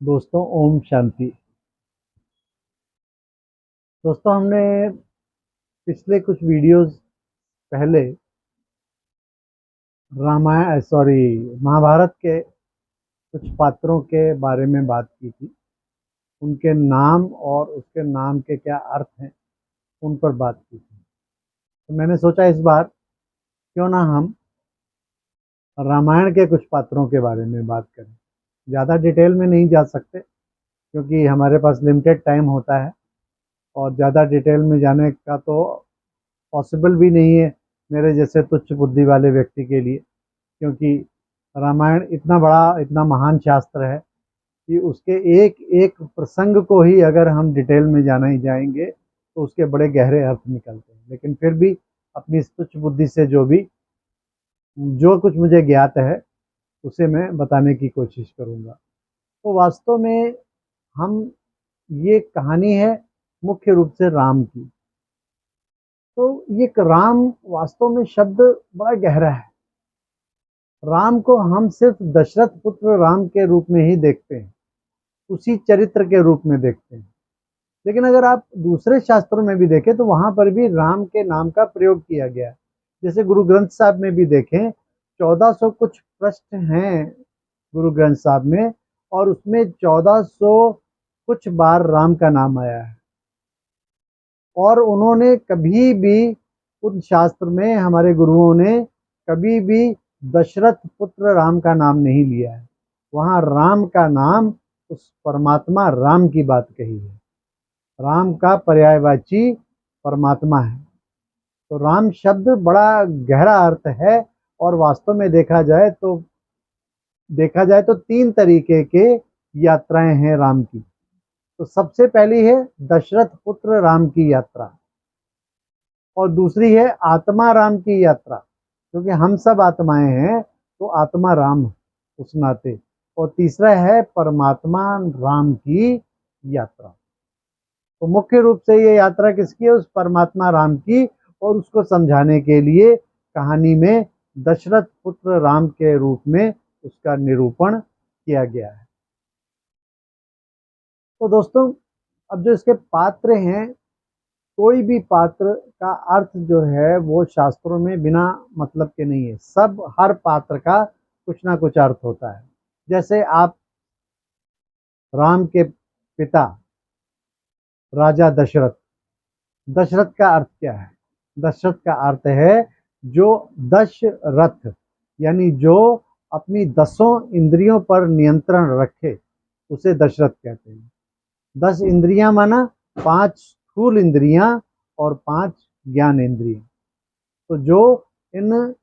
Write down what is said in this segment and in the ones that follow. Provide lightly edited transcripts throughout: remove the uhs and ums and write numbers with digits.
दोस्तों, ओम शांति। दोस्तों, हमने पिछले कुछ वीडियोस पहले रामायण महाभारत के कुछ पात्रों के बारे में बात की थी। उनके नाम और उसके नाम के क्या अर्थ हैं, उन पर बात की थी। तो मैंने सोचा इस बार क्यों ना हम रामायण के कुछ पात्रों के बारे में बात करें। ज़्यादा डिटेल में नहीं जा सकते क्योंकि हमारे पास लिमिटेड टाइम होता है और ज़्यादा डिटेल में जाने का तो पॉसिबल भी नहीं है मेरे जैसे तुच्छ बुद्धि वाले व्यक्ति के लिए, क्योंकि रामायण इतना बड़ा, इतना महान शास्त्र है कि उसके एक एक प्रसंग को ही अगर हम डिटेल में जाना ही जाएंगे तो उसके बड़े गहरे अर्थ निकलते हैं। लेकिन फिर भी अपनी इस तुच्छ बुद्धि से जो कुछ मुझे ज्ञात है उसे मैं बताने की कोशिश करूँगा। तो वास्तव में हम ये कहानी है मुख्य रूप से राम की। तो ये राम वास्तव में शब्द बड़ा गहरा है। राम को हम सिर्फ दशरथ पुत्र राम के रूप में ही देखते हैं, उसी चरित्र के रूप में देखते हैं। लेकिन अगर आप दूसरे शास्त्रों में भी देखें तो वहां पर भी राम के नाम का प्रयोग किया गया है। जैसे गुरु ग्रंथ साहब में भी देखें, 1400 कुछ पृष्ठ हैं गुरु ग्रंथ साहब में, और उसमें 1400 कुछ बार राम का नाम आया है। और उन्होंने कभी भी उन शास्त्र में, हमारे गुरुओं ने कभी भी दशरथ पुत्र राम का नाम नहीं लिया है। वहाँ राम का नाम उस परमात्मा राम की बात कही है। राम का पर्यायवाची परमात्मा है। तो राम शब्द बड़ा गहरा अर्थ है। और वास्तव में देखा जाए तो तीन तरीके के यात्राएं हैं राम की। तो सबसे पहली है दशरथ पुत्र राम की यात्रा, और दूसरी है आत्मा राम की यात्रा, क्योंकि हम सब आत्माएं हैं तो आत्मा राम उस नाते। और तीसरा है परमात्मा राम की यात्रा। तो मुख्य रूप से ये यात्रा किसकी है? उस परमात्मा राम की। और उसको समझाने के लिए कहानी में दशरथ पुत्र राम के रूप में उसका निरूपण किया गया है। तो दोस्तों, अब जो इसके पात्र हैं, कोई भी पात्र का अर्थ जो है वो शास्त्रों में बिना मतलब के नहीं है। हर पात्र का कुछ ना कुछ अर्थ होता है। जैसे आप राम के पिता राजा दशरथ, दशरथ का अर्थ क्या है? दशरथ का अर्थ है जो दश रथ, यानी जो अपनी 10 इंद्रियों पर नियंत्रण रखे, उसे दशरथ कहते हैं। 10 इंद्रियां माना 5 स्थूल इंद्रियां और 5 ज्ञान इंद्रियां। तो जो इन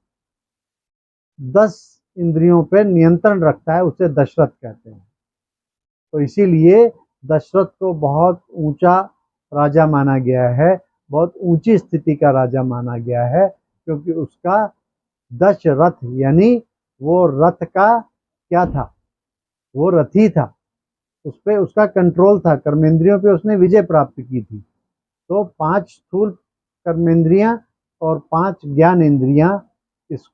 10 इंद्रियों पर नियंत्रण रखता है उसे दशरथ कहते हैं। तो इसीलिए दशरथ को बहुत ऊंचा राजा माना गया है, बहुत ऊंची स्थिति का राजा माना गया है, क्योंकि उसका 10 रथ, यानी वो रथ का क्या था? वो रथी था। उस पे उसका कंट्रोल था, कर्मेंद्रियों पे उसने विजय प्राप्त की थी। तो 5 स्थूल कर्मेंद्रियां और 5 ज्ञान इंद्रियां, इस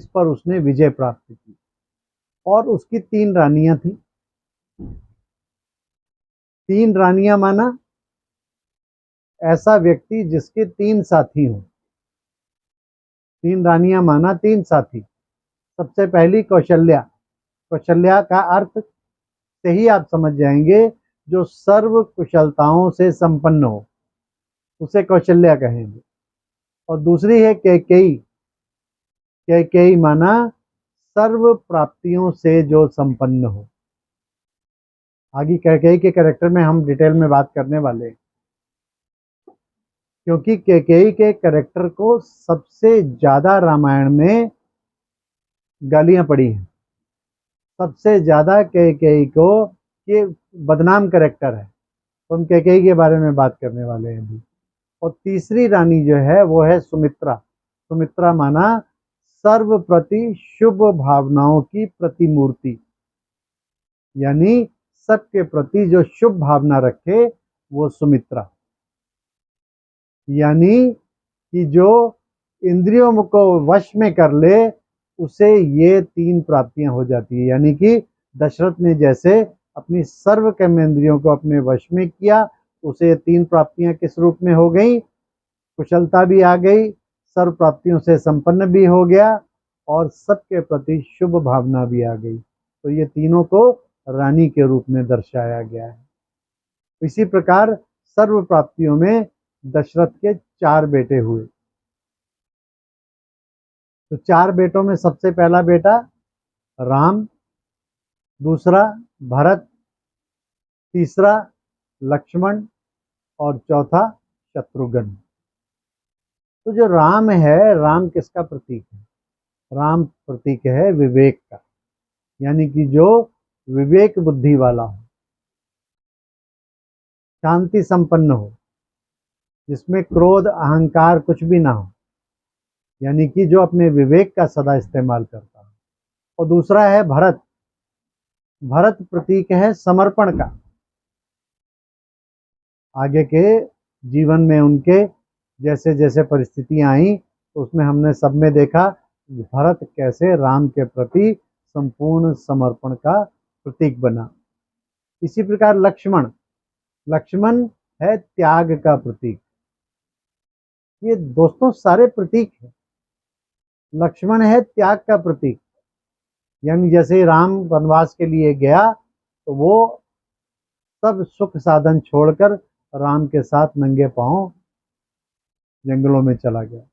पर उसने विजय प्राप्त की। और उसकी 3 रानियां थी। 3 रानियां माना ऐसा व्यक्ति जिसके 3 साथी हों। 3 रानियां माना 3 साथी। सबसे पहली कौशल्या। कौशल्या का अर्थ से ही आप समझ जाएंगे जो सर्व कुशलताओं से संपन्न हो, उसे कौशल्या कहेंगे। और दूसरी है कैकेयी। कैकेयी माना सर्व प्राप्तियों से जो संपन्न हो। आगे कैकेयी के कैरेक्टर में हम डिटेल में बात करने वाले हैं, क्योंकि कैकेयी के कैरेक्टर को सबसे ज्यादा रामायण में गालियां पड़ी हैं। सबसे ज्यादा कैकेयी को ये बदनाम कैरेक्टर है। तो हम कैकेयी के बारे में बात करने वाले हैं अभी। और तीसरी रानी जो है वो है सुमित्रा। सुमित्रा माना सर्व प्रति शुभ भावनाओं की प्रतिमूर्ति, यानी सबके प्रति जो शुभ भावना रखे वो सुमित्रा। यानी कि जो इंद्रियों को वश में कर ले, उसे ये 3 प्राप्तियां हो जाती है। यानी कि दशरथ ने जैसे अपनी सर्व कर्मेंद्रियों को अपने वश में किया, उसे 3 प्राप्तियां किस रूप में हो गई? कुशलता भी आ गई, सर्व प्राप्तियों से संपन्न भी हो गया और सबके प्रति शुभ भावना भी आ गई। तो ये तीनों को रानी के रूप में दर्शाया गया है। इसी प्रकार सर्व प्राप्तियों में दशरथ के 4 बेटे हुए। तो 4 बेटों में सबसे पहला बेटा राम, दूसरा भरत, तीसरा लक्ष्मण और चौथा शत्रुघ्न। तो जो राम है, राम किसका प्रतीक है? राम प्रतीक है विवेक का, यानी कि जो विवेक बुद्धि वाला हो, शांति संपन्न हो, जिसमें क्रोध अहंकार कुछ भी ना हो, यानी कि जो अपने विवेक का सदा इस्तेमाल करता हो। और दूसरा है भरत। भरत प्रतीक है समर्पण का। आगे के जीवन में उनके जैसे जैसे परिस्थितियां आई, तो उसमें हमने सब में देखा भरत कैसे राम के प्रति संपूर्ण समर्पण का प्रतीक बना। इसी प्रकार लक्ष्मण, लक्ष्मण है त्याग का प्रतीक। ये दोस्तों सारे प्रतीक है। लक्ष्मण है त्याग का प्रतीक, यानी जैसे राम वनवास के लिए गया तो वो सब सुख साधन छोड़कर राम के साथ नंगे पांव जंगलों में चला गया।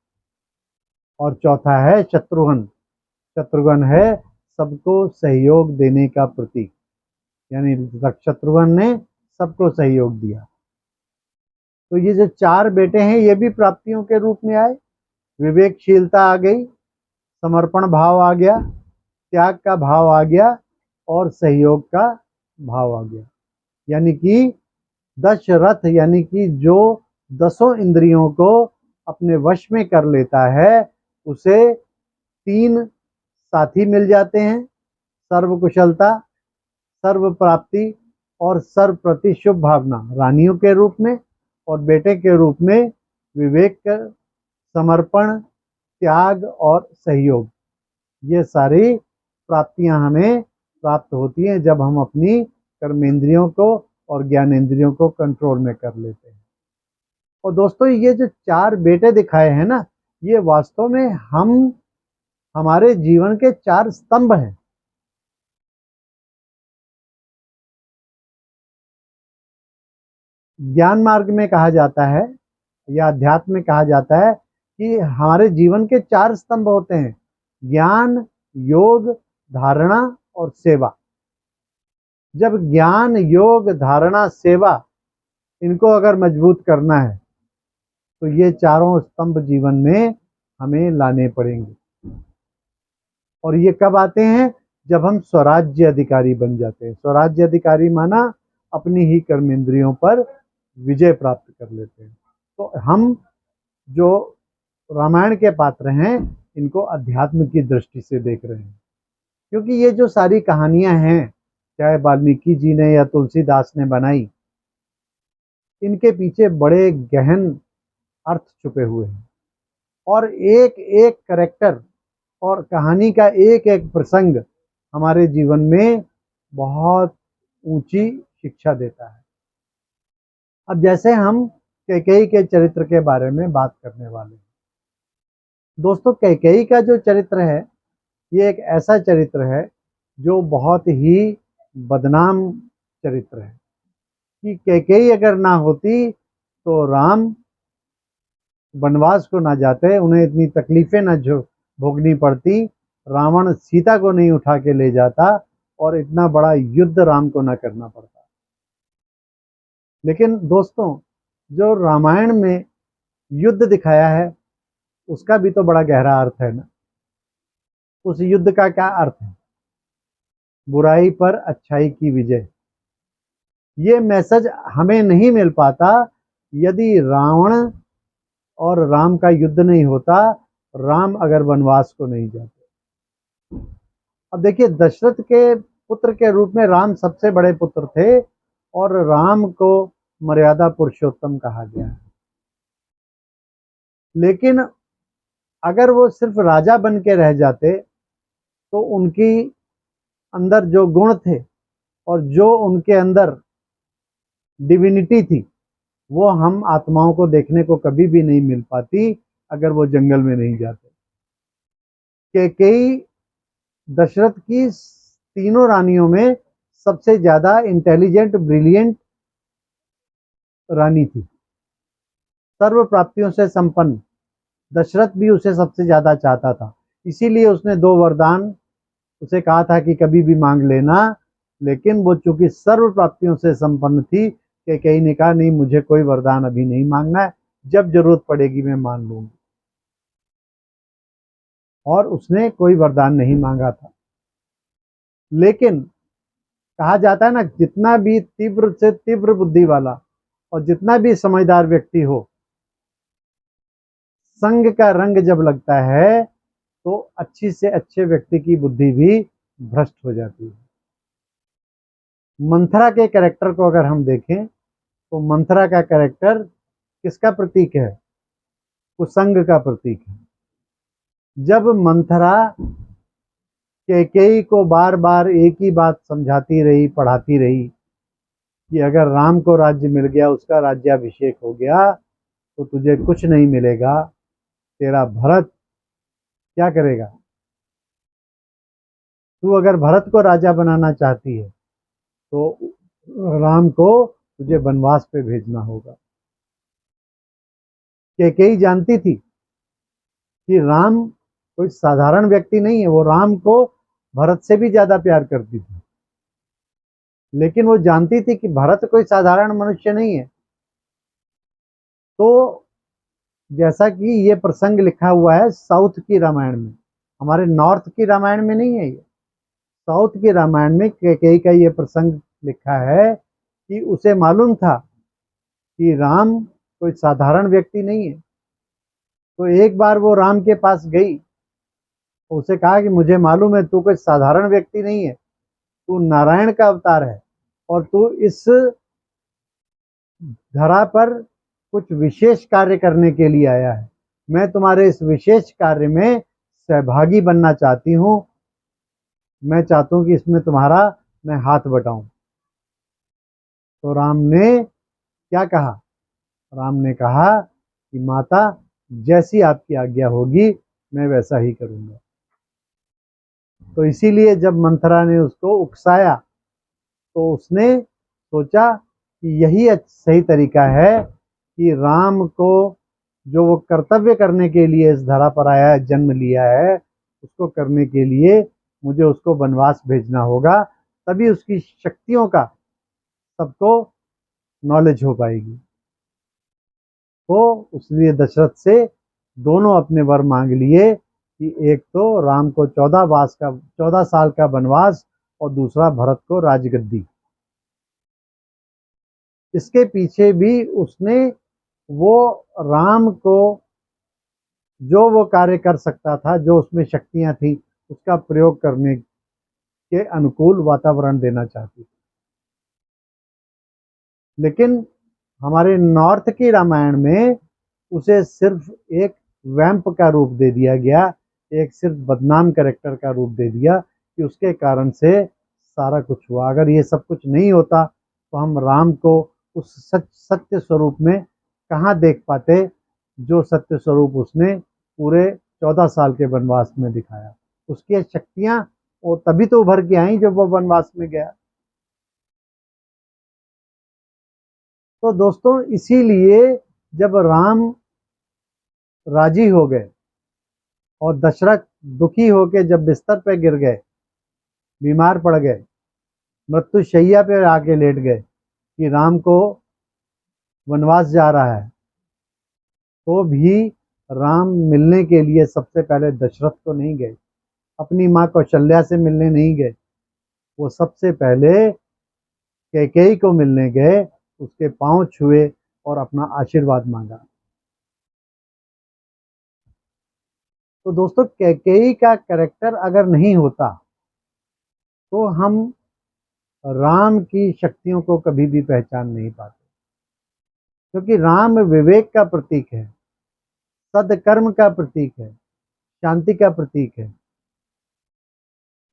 और चौथा है शत्रुघ्न। शत्रुघ्न है सबको सहयोग देने का प्रतीक, यानी शत्रुघ्न ने सबको सहयोग दिया। तो ये जो 4 बेटे हैं ये भी प्राप्तियों के रूप में आए। विवेकशीलता आ गई, समर्पण भाव आ गया, त्याग का भाव आ गया और सहयोग का भाव आ गया। यानी कि दशरथ, यानी कि जो 10 इंद्रियों को अपने वश में कर लेता है, उसे 3 साथी मिल जाते हैं, सर्व कुशलता, सर्व प्राप्ति और सर्व प्रति शुभ भावना रानियों के रूप में, और बेटे के रूप में विवेक, समर्पण, त्याग और सहयोग। ये सारी प्राप्तियां हमें प्राप्त होती हैं जब हम अपनी कर्मेंद्रियों को और ज्ञानेंद्रियों को कंट्रोल में कर लेते हैं। और दोस्तों ये जो 4 बेटे दिखाए हैं ना, ये वास्तव में हमारे जीवन के 4 स्तंभ हैं। ज्ञान मार्ग में कहा जाता है या अध्यात्म में कहा जाता है कि हमारे जीवन के 4 स्तंभ होते हैं: ज्ञान, योग, धारणा और सेवा। जब ज्ञान, योग, धारणा, सेवा इनको अगर मजबूत करना है तो ये चारों स्तंभ जीवन में हमें लाने पड़ेंगे। और ये कब आते हैं? जब हम स्वराज्य अधिकारी बन जाते हैं। स्वराज्य अधिकारी माना अपनी ही कर्मेंद्रियों पर विजय प्राप्त कर लेते हैं। तो हम जो रामायण के पात्र हैं इनको अध्यात्म की दृष्टि से देख रहे हैं, क्योंकि ये जो सारी कहानियां हैं, चाहे वाल्मीकि जी ने या तुलसीदास ने बनाई, इनके पीछे बड़े गहन अर्थ छुपे हुए हैं। और एक एक कैरेक्टर और कहानी का एक एक प्रसंग हमारे जीवन में बहुत ऊंची शिक्षा देता है। अब जैसे हम कैकेयी के चरित्र के बारे में बात करने वाले हैं। दोस्तों कैकेयी का जो चरित्र है ये एक ऐसा चरित्र है जो बहुत ही बदनाम चरित्र है, कि कैकेयी अगर ना होती तो राम वनवास को ना जाते, उन्हें इतनी तकलीफें ना भोगनी पड़ती, रावण सीता को नहीं उठा के ले जाता और इतना बड़ा युद्ध राम को ना करना पड़ता। लेकिन दोस्तों जो रामायण में युद्ध दिखाया है उसका भी तो बड़ा गहरा अर्थ है ना। उस युद्ध का क्या अर्थ है? बुराई पर अच्छाई की विजय। ये मैसेज हमें नहीं मिल पाता यदि रावण और राम का युद्ध नहीं होता, राम अगर वनवास को नहीं जाते। अब देखिए दशरथ के पुत्र के रूप में राम सबसे बड़े पुत्र थे और राम को मर्यादा पुरुषोत्तम कहा गया है। लेकिन अगर वो सिर्फ राजा बन के रह जाते तो उनकी अंदर जो गुण थे और जो उनके अंदर डिविनिटी थी वो हम आत्माओं को देखने को कभी भी नहीं मिल पाती अगर वो जंगल में नहीं जाते। कैकेयी दशरथ की तीनों रानियों में सबसे ज्यादा इंटेलिजेंट ब्रिलियंट रानी थी, सर्व प्राप्तियों से संपन्न। दशरथ भी उसे सबसे ज्यादा चाहता था, इसीलिए उसने 2 वरदान उसे कहा था कि कभी भी मांग लेना, लेकिन वो चूंकि सर्व प्राप्तियों से संपन्न थी, कैकेयी ने कहा नहीं, मुझे कोई वरदान अभी नहीं मांगना है, जब जरूरत पड़ेगी मैं मांग लूंगी। और उसने कोई वरदान नहीं मांगा था। लेकिन कहा जाता है ना, जितना भी तीव्र से तीव्र बुद्धि वाला और जितना भी समझदार व्यक्ति हो, संग का रंग जब लगता है तो अच्छी से अच्छे व्यक्ति की बुद्धि भी भ्रष्ट हो जाती है। मंथरा के कैरेक्टर को अगर हम देखें तो मंथरा का कैरेक्टर किसका प्रतीक है? कुसंग का प्रतीक है। जब मंथरा कैकेयी को बार बार एक ही बात समझाती रही, पढ़ाती रही कि अगर राम को राज्य मिल गया, उसका राज्याभिषेक हो गया, तो तुझे कुछ नहीं मिलेगा, तेरा भरत क्या करेगा? तू अगर भरत को राजा बनाना चाहती है तो राम को तुझे वनवास पे भेजना होगा। कैकेयी जानती थी कि राम कोई साधारण व्यक्ति नहीं है, वो राम को भरत से भी ज्यादा प्यार करती थी, लेकिन वो जानती थी कि भरत कोई साधारण मनुष्य नहीं है। तो जैसा कि ये प्रसंग लिखा हुआ है साउथ की रामायण में, हमारे नॉर्थ की रामायण में नहीं है, ये साउथ की रामायण में कैकेयी का ये प्रसंग लिखा है कि उसे मालूम था कि राम कोई साधारण व्यक्ति नहीं है। तो एक बार वो राम के पास गई, उसे कहा कि मुझे मालूम है तू कोई साधारण व्यक्ति नहीं है, तू नारायण का अवतार है और तू इस धरा पर कुछ विशेष कार्य करने के लिए आया है। मैं तुम्हारे इस विशेष कार्य में सहभागी बनना चाहती हूँ, मैं चाहता हूँ कि इसमें तुम्हारा मैं हाथ बटाऊं। तो राम ने क्या कहा? राम ने कहा कि माता, जैसी आपकी आज्ञा होगी मैं वैसा ही करूंगा। तो इसीलिए जब मंथरा ने उसको उकसाया तो उसने सोचा कि यही सही तरीका है कि राम को जो वो कर्तव्य करने के लिए इस धरा पर आया है, जन्म लिया है, उसको करने के लिए मुझे उसको वनवास भेजना होगा, तभी उसकी शक्तियों का सबको नॉलेज हो पाएगी। तो उसने दशरथ से दोनों अपने वर मांग लिए कि एक तो राम को 14 साल का वनवास और दूसरा भरत को राजगद्दी। इसके पीछे भी उसने वो राम को जो वो कार्य कर सकता था, जो उसमें शक्तियां थी, उसका प्रयोग करने के अनुकूल वातावरण देना चाहती थी। लेकिन हमारे नॉर्थ की रामायण में उसे सिर्फ एक वैम्प का रूप दे दिया गया, एक सिर्फ बदनाम कैरेक्टर का रूप दे दिया कि उसके कारण से सारा कुछ हुआ। अगर ये सब कुछ नहीं होता तो हम राम को उस सत्य स्वरूप में कहाँ देख पाते, जो सत्य स्वरूप उसने पूरे 14 साल के वनवास में दिखाया। उसकी शक्तियां वो तभी तो उभर के आई जब वो वनवास में गया। तो दोस्तों, इसीलिए जब राम राजी हो गए और दशरथ दुखी होकर जब बिस्तर पे गिर गए, बीमार पड़ गए, मृत्यु शैया पे आके लेट गए कि राम को वनवास जा रहा है, तो भी राम मिलने के लिए सबसे पहले दशरथ को नहीं गए, अपनी माँ कौशल्या से मिलने नहीं गए, वो सबसे पहले कैकेयी को मिलने गए, उसके पांव छुए और अपना आशीर्वाद मांगा। तो दोस्तों, कैकेयी का कैरेक्टर अगर नहीं होता तो हम राम की शक्तियों को कभी भी पहचान नहीं पाते, क्योंकि राम विवेक का प्रतीक है, सदकर्म का प्रतीक है, शांति का प्रतीक है,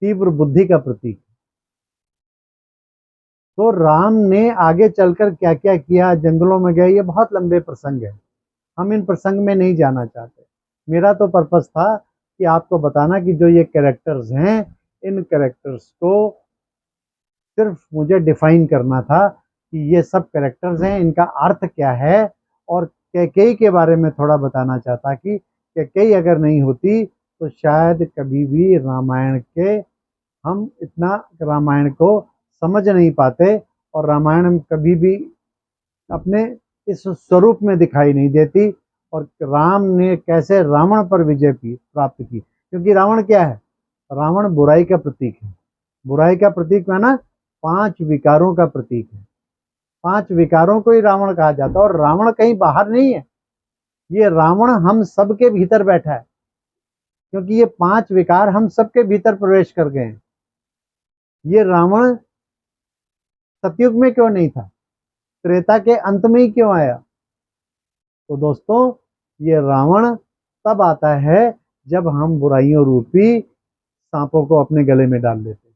तीव्र बुद्धि का प्रतीक है। तो राम ने आगे चलकर क्या क्या किया, जंगलों में गए, ये बहुत लंबे प्रसंग है, हम इन प्रसंग में नहीं जाना चाहते। मेरा तो पर्पस था कि आपको बताना कि जो ये कैरेक्टर्स हैं, इन कैरेक्टर्स को सिर्फ मुझे डिफाइन करना था कि ये सब कैरेक्टर्स हैं, इनका अर्थ क्या है। और कैकेयी के बारे में थोड़ा बताना चाहता कि कैकेयी अगर नहीं होती तो शायद कभी भी रामायण के हम इतना रामायण को समझ नहीं पाते, और रामायण कभी भी अपने इस स्वरूप में दिखाई नहीं देती, और राम ने कैसे रावण पर विजय प्राप्त की। क्योंकि रावण क्या है? रावण बुराई का प्रतीक है। बुराई का प्रतीक है ना, 5 विकारों का प्रतीक है। 5 विकारों को ही रावण कहा जाता है, और रावण कहीं बाहर नहीं है, ये रावण हम सबके भीतर बैठा है। क्योंकि ये 5 विकार हम सबके भीतर प्रवेश कर गए हैं। ये रावण सतयुग में क्यों नहीं था, त्रेता के अंत में ही क्यों आया? तो दोस्तों, ये रावण तब आता है जब हम बुराइयों रूपी सांपों को अपने गले में डाल लेते हैं।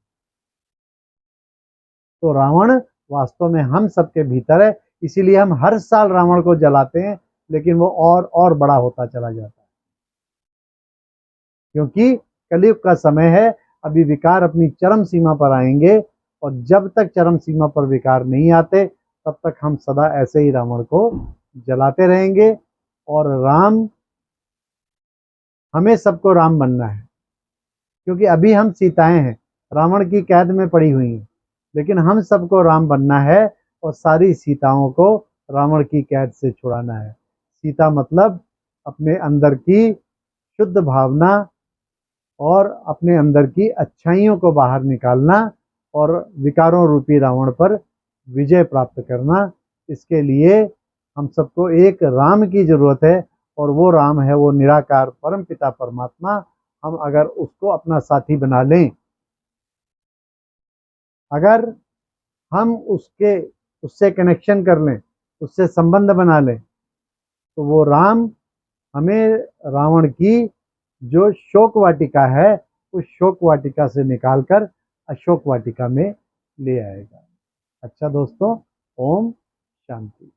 तो रावण वास्तव में हम सबके भीतर है, इसीलिए हम हर साल रावण को जलाते हैं, लेकिन वो और बड़ा होता चला जाता है। क्योंकि कलयुग का समय है, अभी विकार अपनी चरम सीमा पर आएंगे, और जब तक चरम सीमा पर विकार नहीं आते तब तक हम सदा ऐसे ही रावण को जलाते रहेंगे। और राम, हमें सबको राम बनना है, क्योंकि अभी हम सीताएं हैं, रावण की कैद में पड़ी हुई हैं, लेकिन हम सबको राम बनना है और सारी सीताओं को रावण की कैद से छुड़ाना है। सीता मतलब अपने अंदर की शुद्ध भावना और अपने अंदर की अच्छाइयों को बाहर निकालना, और विकारों रूपी रावण पर विजय प्राप्त करना। इसके लिए हम सबको एक राम की जरूरत है, और वो राम है वो निराकार परम पिता परमात्मा। हम अगर उसको अपना साथी बना लें, अगर हम उससे कनेक्शन कर लें, उससे संबंध बना लें, तो वो राम हमें रावण की जो शोक वाटिका है, उस शोक वाटिका से निकालकर अशोक वाटिका में ले आएगा। अच्छा दोस्तों, ओम शांति।